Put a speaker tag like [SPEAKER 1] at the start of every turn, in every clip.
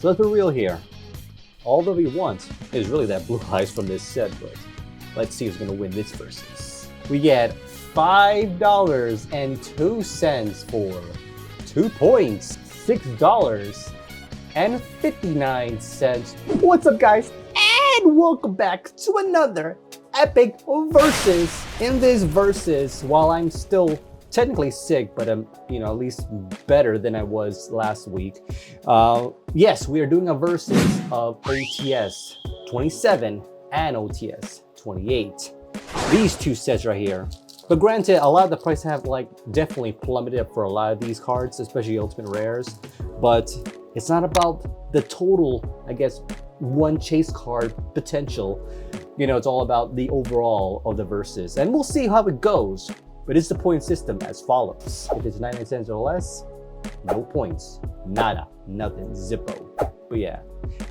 [SPEAKER 1] So let's be real here. All that we want is really that blue eyes from this set, but let's see who's gonna win this versus. We get $5.02 for 2 points, $6.59. What's up, guys? And welcome back to another epic versus. In this versus, while I'm still technically sick, but I'm, at least better than I was last week. Yes, we are doing a versus of OTS 27 and OTS 28. These two sets right here. But granted, a lot of the price have definitely plummeted up for a lot of these cards, especially Ultimate Rares. But it's not about the total, I guess, one chase card potential. It's all about the overall of the versus. And we'll see how it goes. But it's the point system as follows. If it's 99 cents or less, no points. Nada. Nothing. Zippo. But yeah,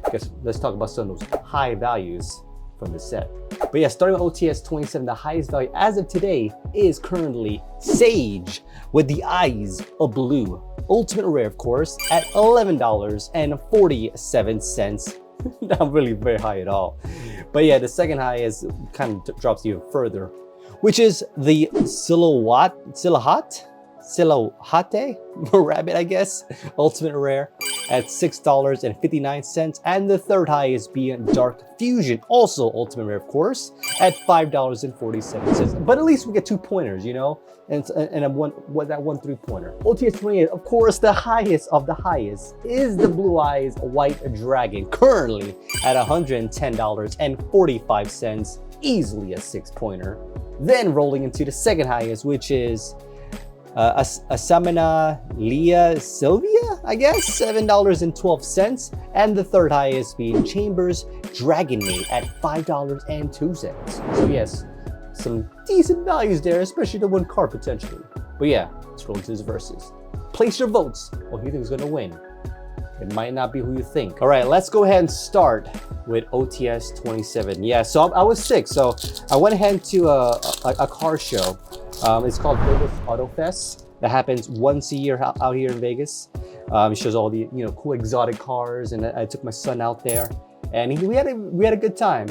[SPEAKER 1] I guess let's talk about some of those high values from the set. But yeah, starting with OTS 27, the highest value as of today is currently Sage with the eyes of blue. Ultimate Rare, of course, at $11.47. Not really very high at all. But yeah, the second highest kind of drops even further, which is the Silhouhatte Rabbit, I guess, Ultimate Rare at $6.59. And the third highest being Dark Fusion, also Ultimate Rare, of course, at $5.47. But at least we get 2 pointers, and that one 3-pointer. OTS 28, of course, the highest of the highest is the Blue Eyes White Dragon, currently at $110.45, easily a 6-pointer. Then rolling into the second highest, which is Azamina Ilia Silvia, I guess, $7.12. And the third highest being Chambers Dragonmaid at $5.02. So yes, some decent values there, especially the one card potentially. But yeah, let's roll into this versus. Place your votes on who you think is gonna win. It might not be who you think. All right, let's go ahead and start with OTS 27. Yeah, so I was sick, so I went ahead to a car show. It's called Vegas Auto Fest. That happens once a year out here in Vegas. It shows all the cool exotic cars, and I took my son out there, and we had a good time.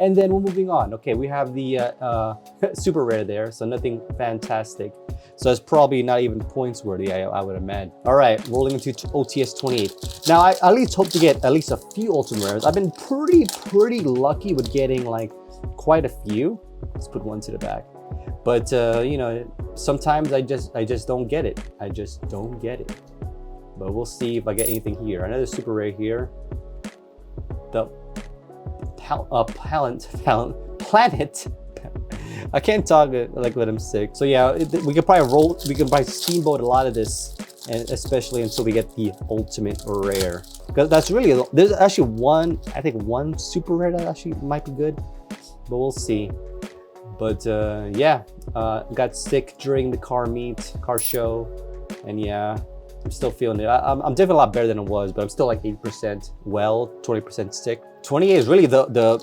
[SPEAKER 1] And then we're moving on. Okay, we have the super rare there, so nothing fantastic. So it's probably not even points worthy, I would imagine. All right, rolling into OTS 28. Now I at least hope to get at least a few Ultimate Rares. I've been pretty lucky with getting quite a few. Let's put one to the back. But sometimes I just don't get it. I just don't get it. But we'll see if I get anything here. Another super rare here. The planet. I can't talk when I'm sick. So yeah, we can probably steamboat a lot of this, and especially until we get the Ultimate Rare. Because that's really, there's actually one super rare that actually might be good, but we'll see. But yeah, got sick during the car show, and yeah, I'm still feeling it. I'm definitely a lot better than I was, but I'm still 80% well, 20% sick. 28 is really the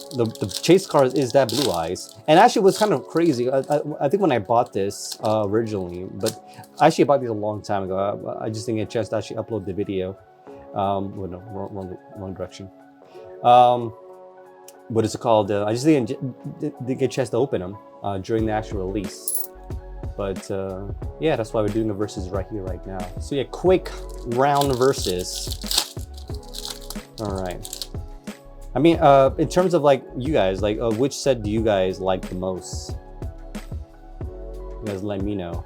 [SPEAKER 1] chase card is that Blue Eyes. And actually it was kind of crazy. I think when I bought this originally, but I actually bought these a long time ago. I just didn't get a chance to actually upload the video. Well, no, wrong direction. What is it called? I just didn't get a chance to open them during the actual release. But yeah, that's why we're doing a versus right here, right now. So yeah, quick round versus. All right. I mean, in terms of you guys, which set do you guys like the most? You guys let me know.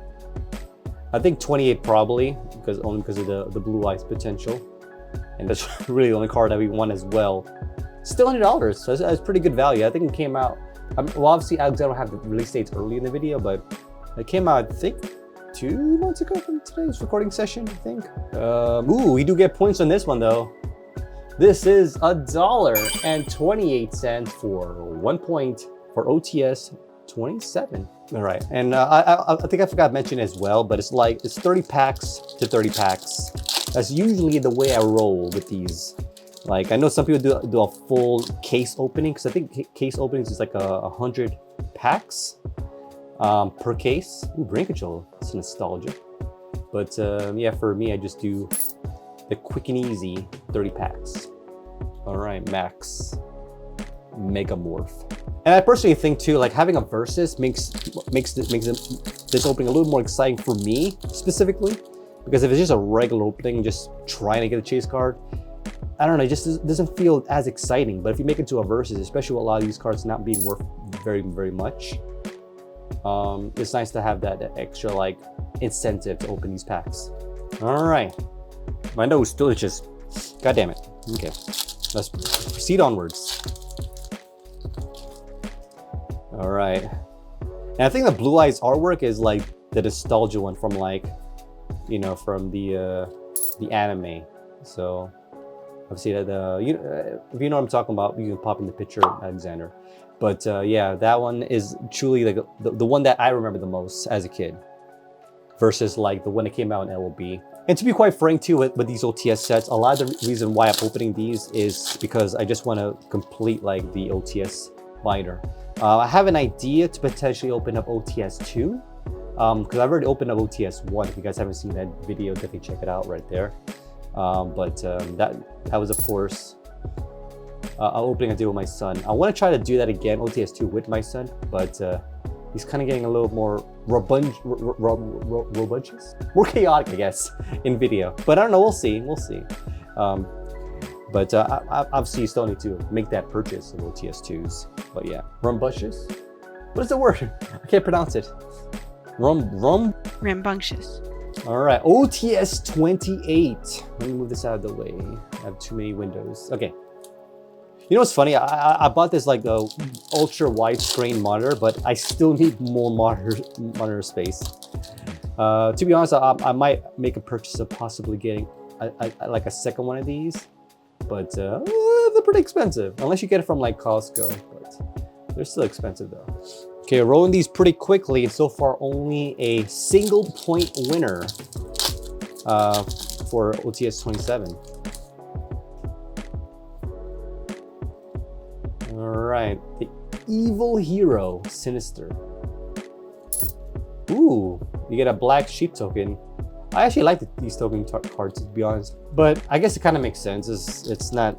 [SPEAKER 1] I think 28 probably, only because of the Blue Eyes potential. And that's really the only card that we want as well. Still $100, so that's pretty good value. I think it came out, well, obviously I don't have the release dates early in the video, but it came out, I think, 2 months ago from today's recording session, I think. Ooh, we do get points on this one though. This is $1.28 for 1 point for OTS 27. All right, and I think I forgot to mention as well, but it's 30 packs to 30 packs. That's usually the way I roll with these. I know some people do a full case opening, because I think case openings is 100 packs per case. Ooh, brain control, it's nostalgia. But yeah, for me, I just do the quick and easy 30 packs. All right, Max Megamorph. And I personally think too, like having a versus makes this opening a little more exciting for me specifically, because if it's just a regular opening, just trying to get a chase card, I don't know, it just doesn't feel as exciting. But if you make it to a versus, especially with a lot of these cards not being worth very much, it's nice to have that extra like incentive to open these packs. All right, my nose still itches. God damn it. Okay, let's proceed onwards. All right, and I think the Blue Eyes artwork is like the nostalgia one from like, you know, from the anime. So obviously that if you know what I'm talking about, you can pop in the picture, Alexander. But yeah, that one is truly like the one that I remember the most as a kid, versus like the one that came out in LOB. And to be quite frank too, with these OTS sets, a lot of the reason why I'm opening these is because I just want to complete like the OTS binder. I have an idea to potentially open up OTS 2, because I've already opened up OTS 1. If you guys haven't seen that video, definitely check it out right there. That was, of course, an opening I did with my son. I want to try to do that again, OTS 2 with my son, but he's kind of getting a little more robust, more chaotic, I guess, in video. But I don't know, we'll see. But I obviously still need to make that purchase of OTS 2s. But yeah, rumbunctious? What is the word? I can't pronounce it.
[SPEAKER 2] Rambunctious.
[SPEAKER 1] All right, OTS 28. Let me move this out of the way. I have too many windows. Okay. You know what's funny? I bought this like a ultra widescreen monitor, but I still need more monitor space. To be honest, I might make a purchase of possibly getting like a second one of these, but they're pretty expensive unless you get it from like Costco. But they're still expensive though. Okay, rolling these pretty quickly. So far, only a single point winner for OTS 27. All right, the Evil Hero Sinister. Ooh, you get a black sheep token. I actually like these token cards, to be honest, but I guess it kind of makes sense. It's not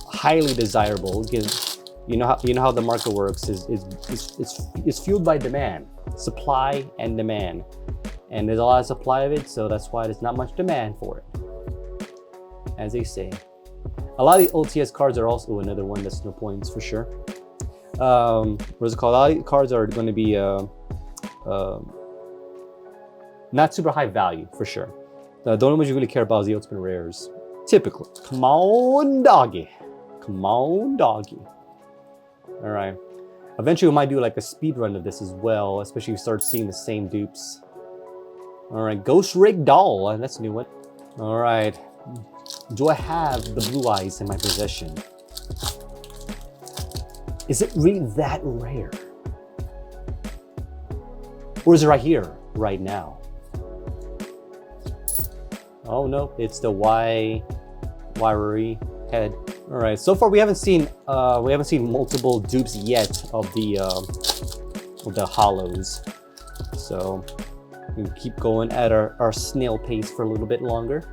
[SPEAKER 1] highly desirable. You know how the market works is fueled by demand, supply and demand, and there's a lot of supply of it, so that's why there's not much demand for it, as they say. A lot of the OTS cards are also another one that's no points for sure. What's it called? A lot of the cards are going to be not super high value for sure. The only ones you really care about is the ultimate rares, typically. Come on, doggy. Come on, doggy. All right. Eventually, we might do like a speed run of this as well, especially if you start seeing the same dupes. All right, Ghost Rig Doll. That's a new one. All right. Do I have the Blue Eyes in my possession? Is it really that rare? Or is it right here, right now? Oh no, it's the wiry head. All right, so far we haven't seen multiple dupes yet of the hollows. So we can keep going at our snail pace for a little bit longer.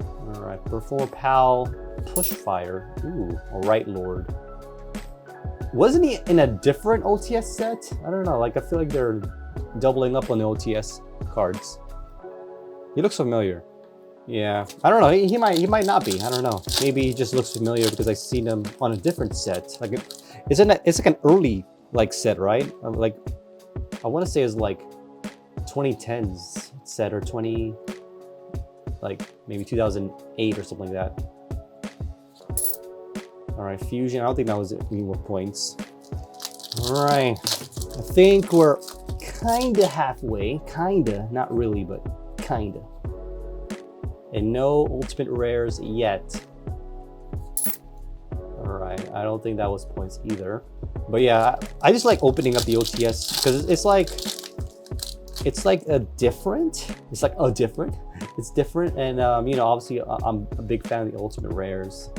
[SPEAKER 1] All right, Perform Pal Pushfire. Ooh, all right, Lord. Wasn't he in a different OTS set? I don't know, like I feel like they're doubling up on the OTS cards. He looks familiar. Yeah, I don't know. He might not be. I don't know. Maybe he just looks familiar because I've seen him on a different set. Like it's like an early like set, right? Like I want to say it's like 2010s set or like maybe 2008 or something like that. All right, Fusion. I don't think that was any more points. All right, I think we're kinda halfway. Kinda, not really, but kinda. And no ultimate rares yet. All right, I don't think that was points either. But yeah, I just like opening up the OTS because it's different. It's different, and you know, obviously I'm a big fan of the ultimate rares.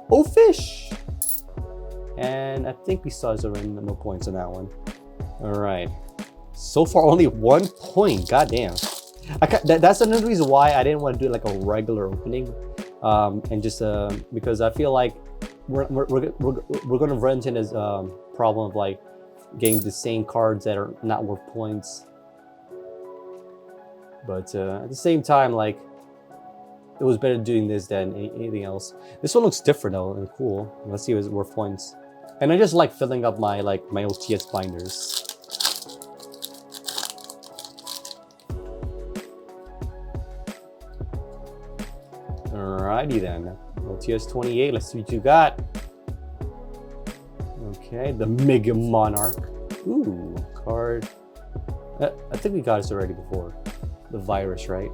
[SPEAKER 1] Oh, fish! And I think we saw Zorin, no points on that one. All right, so far only 1 point. Goddamn. That's another reason why I didn't want to do like a regular opening, and just because I feel like we're gonna run into this problem of like getting the same cards that are not worth points. But at the same time, like, it was better doing this than anything else. This one looks different though and cool. Let's see if it's worth points. And I just like filling up my my OTS binders. Alrighty then. OTS 28, let's see what you got. Okay, the Mega Monarch. Ooh, card. I think we got this already before. The virus, right?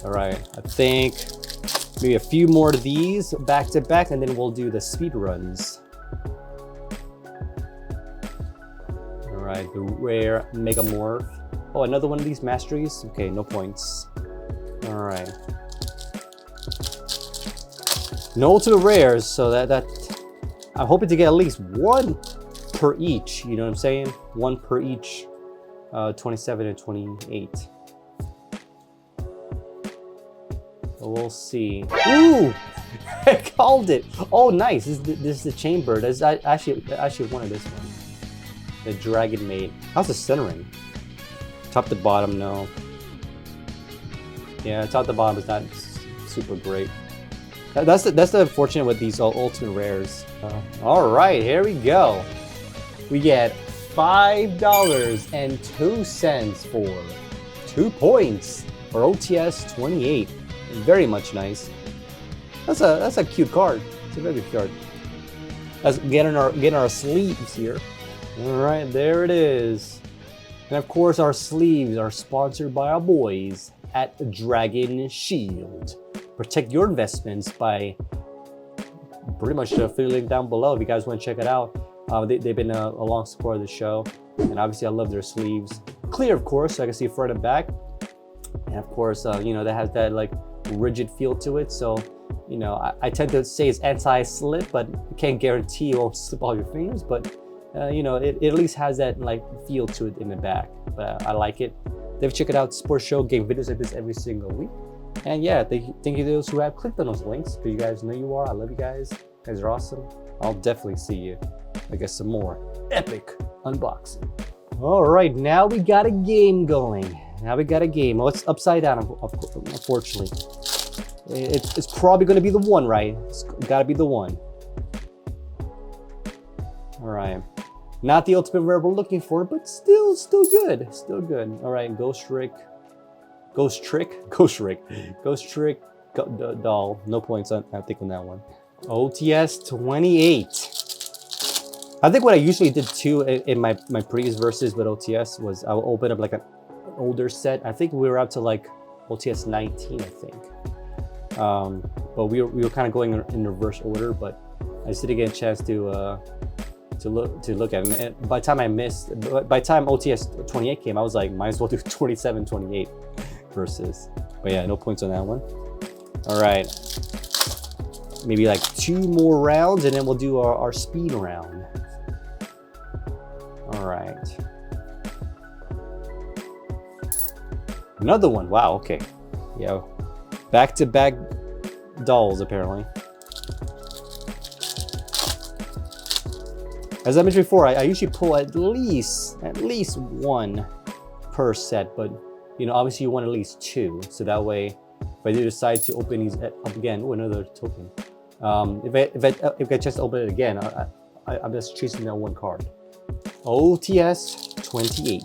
[SPEAKER 1] Alright, I think maybe a few more of these back to back, and then we'll do the speed runs. Alright, the rare Megamorph. Oh, another one of these masteries? Okay, no points. Alright. No ultimate rares, so that I'm hoping to get at least one per each, you know what I'm saying? One per each, 27 and 28. We'll see. Ooh! I called it! Oh, nice! This is the chamber. I actually wanted this one. The Dragonmaid. How's the centering? Top to bottom, no. Yeah, top to bottom is not super great. That's the unfortunate with these ultimate rares. All right, here we go. We get $5.02 for 2 points for OTS 28. Very much nice. That's a cute card. It's a very good card. Let's get our sleeves here. All right, there it is. And of course, our sleeves are sponsored by our boys at Dragon Shield. Protect your investments by pretty much affiliate link down below if you guys want to check it out. They've been a long supporter of the show, and obviously I love their sleeves. Clear, of course, so I can see front and back. And of course, you know, that has that like rigid feel to it. So, you know, I tend to say it's anti-slip, but I can't guarantee you won't slip off your fingers. But you know, it at least has that like feel to it in the back. But I like it. They've checked it out. Sports Show getting videos like this every single week. And yeah, thank you to those who have clicked on those links. But you guys know you are. I love you guys. You guys are awesome. I'll definitely see you. I guess some more epic unboxing. All right, now we got a game going. Now we got a game. Oh, it's upside down, unfortunately. It's probably going to be the one, right? It's got to be the one. All right. Not the ultimate rare we're looking for, but still good. Still good. All right, Ghost Trick doll. No points, I think, on that one. OTS 28. I think what I usually did too in my previous verses with OTS was I would open up like an older set. I think we were up to like OTS 19, I think. But we were kind of going in reverse order, but I just didn't get a chance to look at it. And by the time by the time OTS 28 came, I was like, might as well do 27, 28 verses. But yeah, no points on that one. All right. Maybe like 2 more rounds and then we'll do our speed round. All right. Another one. Wow, okay. Yeah. Back-to-back dolls, apparently. As I mentioned before, I usually pull at least one per set, but you know, obviously you want at least 2. So that way, if I do decide to open these up again, oh, another token. If I get a chance to open it again, I'm just chasing that one card. OTS 28.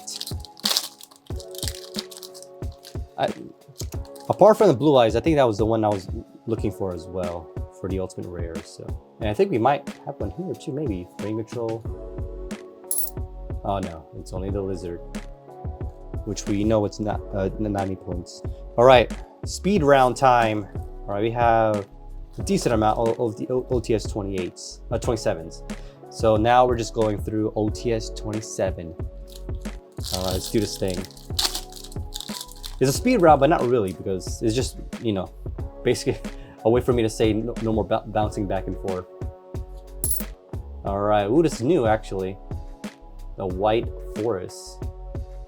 [SPEAKER 1] Apart from the blue eyes, I think that was the one I was looking for as well for the ultimate rare. So, and I think we might have one here too, maybe Flame Control. Oh no, it's only the lizard, which we know it's not 90 points. All right, speed round time. All right, we have a decent amount of the OTS 28s, 27s. So now we're just going through OTS 27. All right, let's do this thing. It's a speed round, but not really, because it's just, you know, basically a way for me to say no more bouncing back and forth. All right, ooh, this is new actually. The White Forest.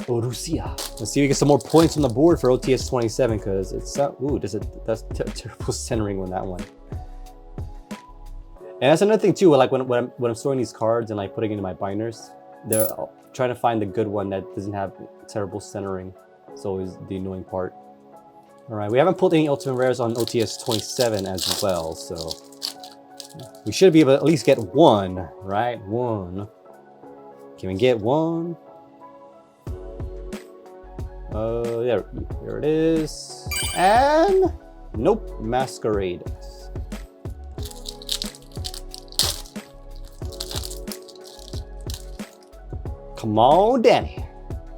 [SPEAKER 1] Borussia. Let's see if we get some more points on the board for OTS 27 because it's ooh, that's terrible centering on that one. And that's another thing too. Like when I'm storing these cards and like putting it into my binders, they're trying to find the good one that doesn't have terrible centering. It's always the annoying part. All right, we haven't pulled any ultimate rares on OTS 27 as well, so we should be able to at least get one, right? One. Can we get one? Yeah, here it is. And nope, Masquerade. Come on, Danny.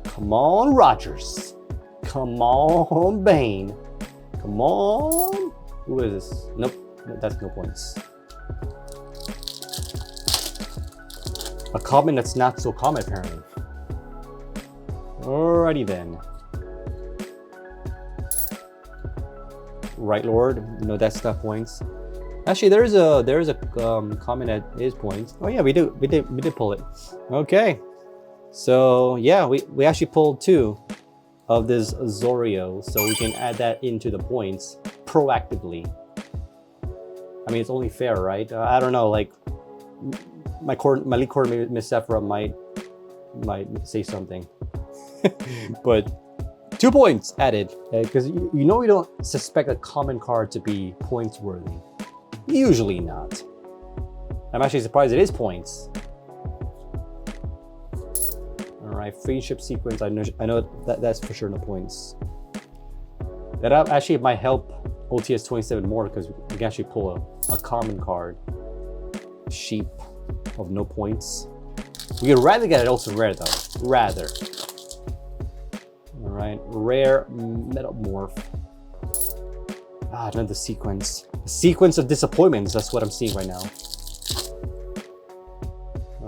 [SPEAKER 1] Come on, Rogers. Come on, Bane. Come on. Who is this? Nope, that's no points. A common that's not so common, apparently. Alrighty then. Right Lord, no, that's not points. Actually, there is a common that is points. Oh yeah, we did pull it. Okay, so yeah, we actually pulled 2 of this Zorio, so we can add that into the points proactively. I mean, it's only fair, right? I don't know, like my lead coordinator Miss Sephora might say something, but 2 points added because you know we don't suspect a common card to be points worthy. Usually not. I'm actually surprised it is points. All right, friendship sequence. I know that's for sure no points. That actually might help OTS 27 more because we can actually pull a common card. Sheep of no points. We would rather get an ultimate rare though. Rather. All right, rare metamorph. Ah, another sequence. A sequence of disappointments. That's what I'm seeing right now.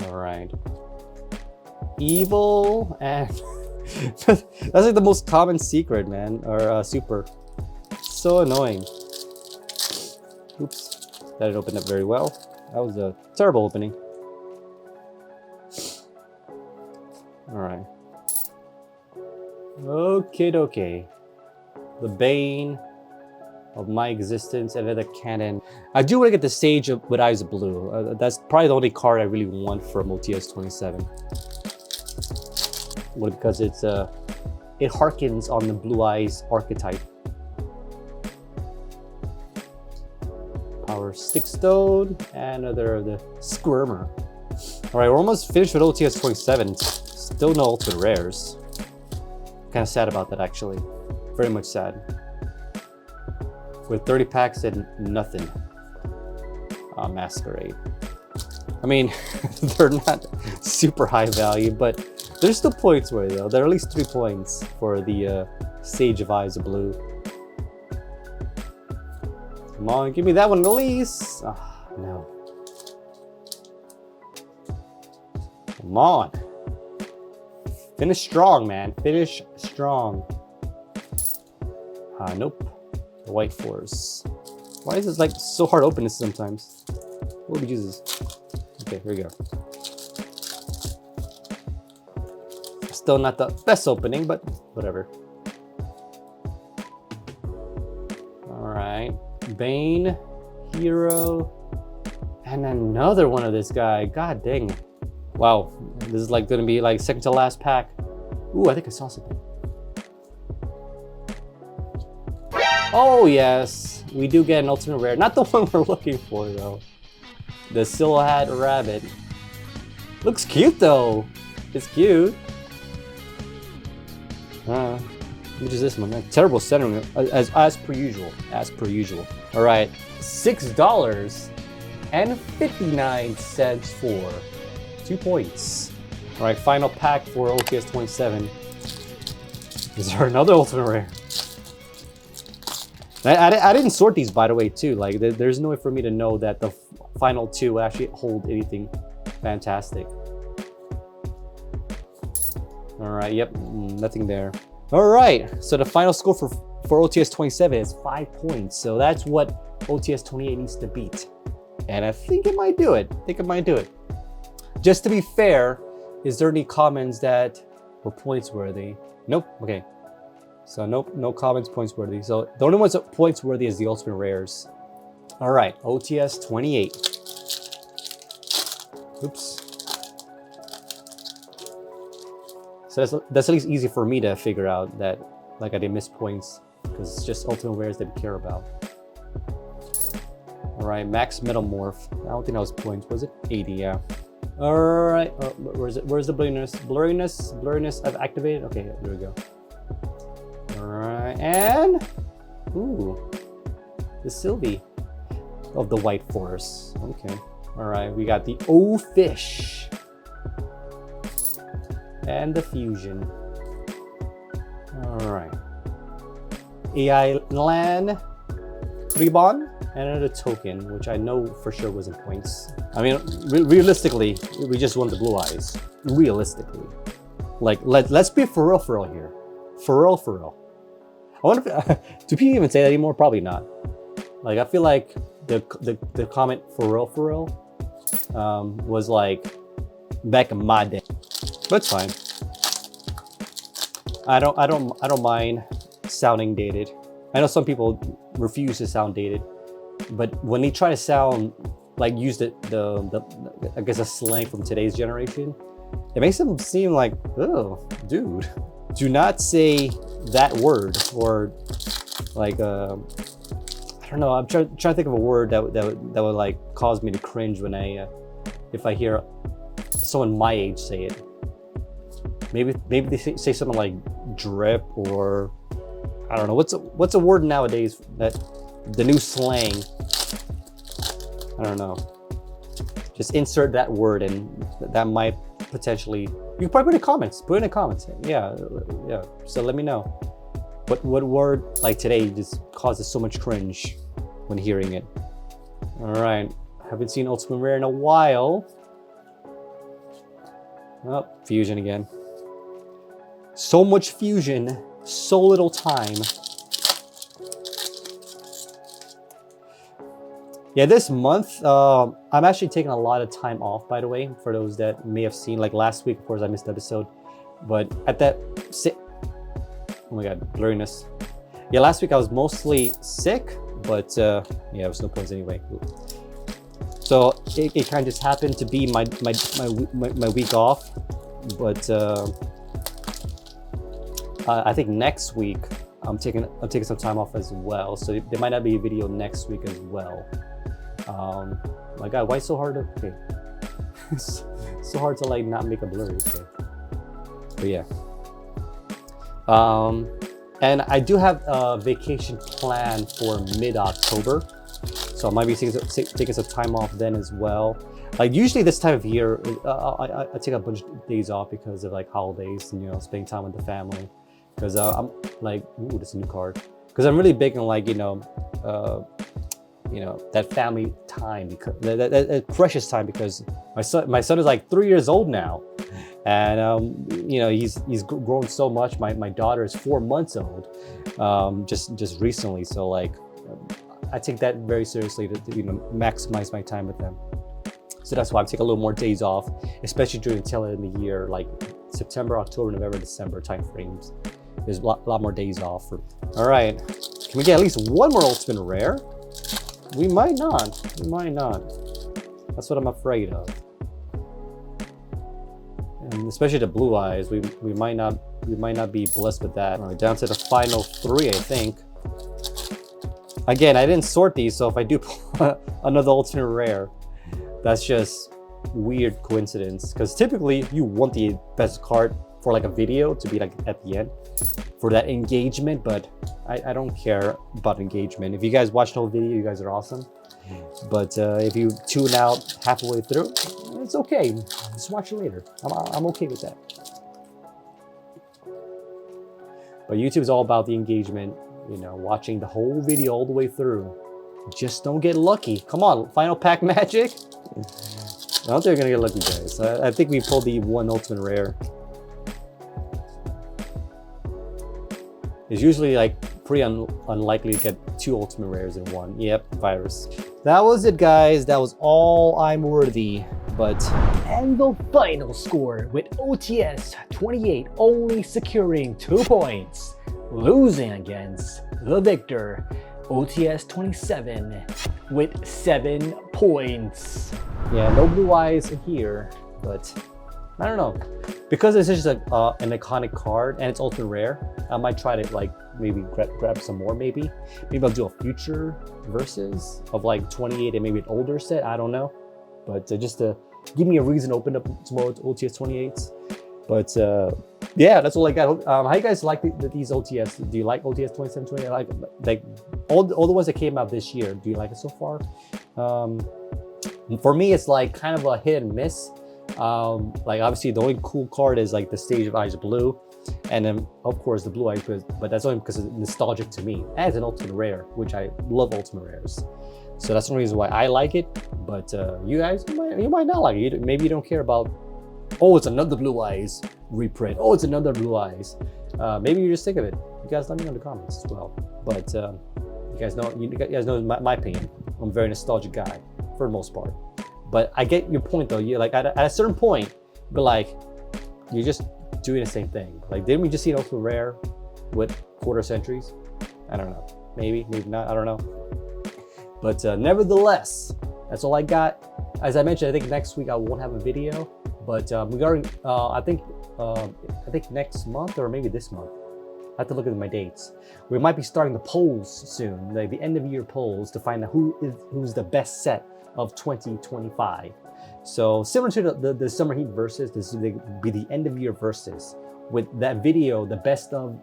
[SPEAKER 1] All right. Evil and that's like the most common secret, man, or super. So annoying. Oops, that didn't open up very well. That was a terrible opening. All right. Okay. The bane of my existence and the cannon. I do want to get the Sage with Eyes of Blue. That's probably the only card I really want from OTS 27. Well, because it harkens on the Blue Eyes archetype. Power Stickstone and another of the Squirmer. All right, we're almost finished with OTS 27. Still no ultimate rares. Kind of sad about that, actually. Very much sad. With 30 packs and nothing. Masquerade. I mean, they're not super high value, but there's still points worth though. There are at least 3 points for the Sage of Eyes of Blue. Come on, give me that one at least. Oh, no. Come on. Finish strong, man. Finish strong. Nope. The White Force. Why is this like so hard to open this sometimes? Oh, Jesus. Okay, here we go. Still not the best opening, but whatever. All right. Bane, Hero, and another one of this guy. God dang. Wow. This is like gonna be like second to last pack. Ooh, I think I saw something. Oh yes, we do get an ultimate rare. Not the one we're looking for though. The Silhouhatte Rabbit. Looks cute though. It's cute. Which is this one? Terrible centering as per usual. As per usual. All right, $6.59 for 2 points. All right, final pack for OTS 27. Is there another ultimate rare? I didn't sort these, by the way, too. Like, there's no way for me to know that the final 2 will actually hold anything fantastic. All right, yep, nothing there. All right, so the final score for OTS 27 is 5 points. So that's what OTS 28 needs to beat. And I think it might do it. Just to be fair, is there any commons that or points worthy. Nope. Okay. So nope, no comments points worthy. So the only ones that points worthy is the ultimate rares. All right, OTS 28. Oops. So that's at least easy for me to figure out that like I didn't miss points because it's just ultimate rares that we care about. All right, max metamorph. I don't think that was points. Was it 80? Yeah. All right. Where is it? Where's the blurriness? Blurriness. I've activated. Okay, there we go. All right, and ooh, the Sylvie of the White Forest. Okay. All right, we got the O Fish and the Fusion. All right. AI Lan Ribbon and another token, which I know for sure was in points. I mean, realistically, we just won the blue eyes. Realistically, like let's be for real here. For real. I wonder if, do people even say that anymore? Probably not. Like I feel like the comment for real was like back in my day. But it's fine. I don't mind sounding dated. I know some people refuse to sound dated, but when they try to sound like use the I guess a slang from today's generation, it makes them seem like, oh, dude, do not say that word, or like I don't know. I'm trying to think of a word that would like cause me to cringe when if I hear someone my age say it. Maybe they say something like drip, or I don't know. What's a word nowadays that the new slang? I don't know. Just insert that word, and that might potentially. You can probably put in the comments. Put in the comments. Yeah. So let me know. What word like today just causes so much cringe when hearing it? All right. Haven't seen Ultimate Rare in a while. Oh, Fusion again. So much Fusion, so little time. Yeah, this month, I'm actually taking a lot of time off, by the way, for those that may have seen, like last week, of course, I missed the episode. But at that, oh my God, blurriness. Yeah, last week I was mostly sick, but yeah, there was no points anyway. So it kind of just happened to be my week off. But I think next week I'm taking some time off as well. So there might not be a video next week as well. My God, why so hard to, okay. So hard to like not make a blurry, okay. But yeah. And I do have a vacation plan for mid-October. So I might be taking some time off then as well. Like usually this time of year, I take a bunch of days off because of like holidays and, you know, spending time with the family. Because I'm like, ooh, this is a new card. Because I'm really big on like, you know, that family time, because that precious time, because my son is like 3 years old now, and you know, he's grown so much. My daughter is 4 months old, just recently. So like, I take that very seriously to you know, maximize my time with them. So that's why I'm taking a little more days off, especially during the tail end of the year, like September, October, November, December time frames. There's a lot more days off. All right, can we get at least one more ultimate rare? We might not. We might not. That's what I'm afraid of. And especially the blue eyes, we might not be blessed with that. All right, down to the final 3, I think. Again, I didn't sort these, so if I do pull another ultimate rare, that's just weird coincidence. Because typically you want the best card for like a video to be like at the end for that engagement, but I don't care about engagement. If you guys watch the whole video, you guys are awesome. But if you tune out halfway through, it's okay. Just watch it later. I'm okay with that. But YouTube is all about the engagement, you know, watching the whole video all the way through. Just don't get lucky. Come on, final pack magic. I don't think we're gonna get lucky, guys. I think we pulled the one ultimate rare. It's usually like pretty unlikely to get 2 ultimate rares in one. Yep, virus. That was it, guys. That was all I'm worthy And the final score with OTS 28 only securing 2 points, losing against the victor OTS 27 with 7 points. Yeah, no blue eyes here, but I don't know. Because this is just an iconic card and it's ultra rare, I might try to like maybe grab some more maybe. Maybe I'll do a future versus of like 28 and maybe an older set, I don't know. But just to give me a reason to open up some more OTS 28s. But yeah, that's all I got. How you guys like these OTS? Do you like OTS 27, 28? Like all the ones that came out this year, do you like it so far? For me, it's like kind of a hit and miss. Like obviously the only cool card is like the Stage of Eyes Blue, and then of course the Blue Eyes, but that's only because it's nostalgic to me. And it's an ultimate rare, which I love ultimate rares. So that's the reason why I like it. But you guys, you might not like it. Maybe you don't care about, oh, it's another Blue Eyes reprint. Oh, it's another Blue Eyes. Maybe you're just sick of it. You guys let me know in the comments as well. But you guys know my opinion. I'm a very nostalgic guy for the most part. But I get your point though. You're like at a certain point, but like you're just doing the same thing. Like didn't we just see an ultra rare with quarter centuries? I don't know. Maybe not. I don't know. But nevertheless, that's all I got. As I mentioned, I think next week I won't have a video. But regarding, I think next month or maybe this month, I have to look at my dates. We might be starting the polls soon, like the end of year polls, to find out who's the best set of 2025. So similar to the Summer Heat versus, this will be the end of year versus. With that video, the best of,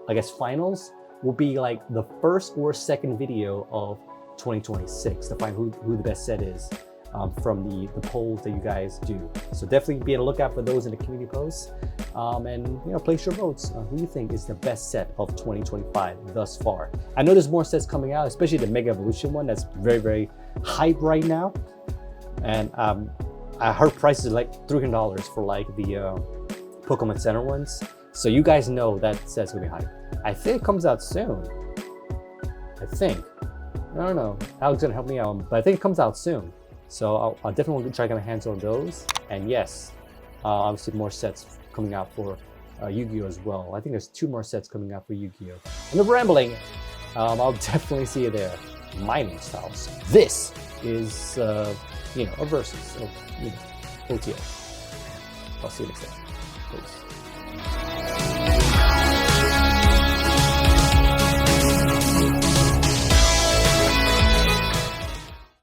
[SPEAKER 1] I guess, finals will be like the first or second video of 2026 to find who the best set is from the polls that you guys do. So definitely be on the lookout for those in the community posts, and place your votes on who you think is the best set of 2025 thus far. I know there's more sets coming out, especially the Mega Evolution one that's very, very hype right now. And I heard prices are like $300 for like the Pokemon Center ones. So you guys know that set's gonna be hype. I think it comes out soon. I don't know. Alex gonna help me out, but I think it comes out soon. So I'll definitely try to get my hands on those. And yes, obviously more sets coming out for Yu-Gi-Oh as well. I think there's 2 more sets coming out for Yu-Gi-Oh. Enough rambling. I'll definitely see you there. My name's Styles. This is a versus of OTS. I'll see you next time. Peace.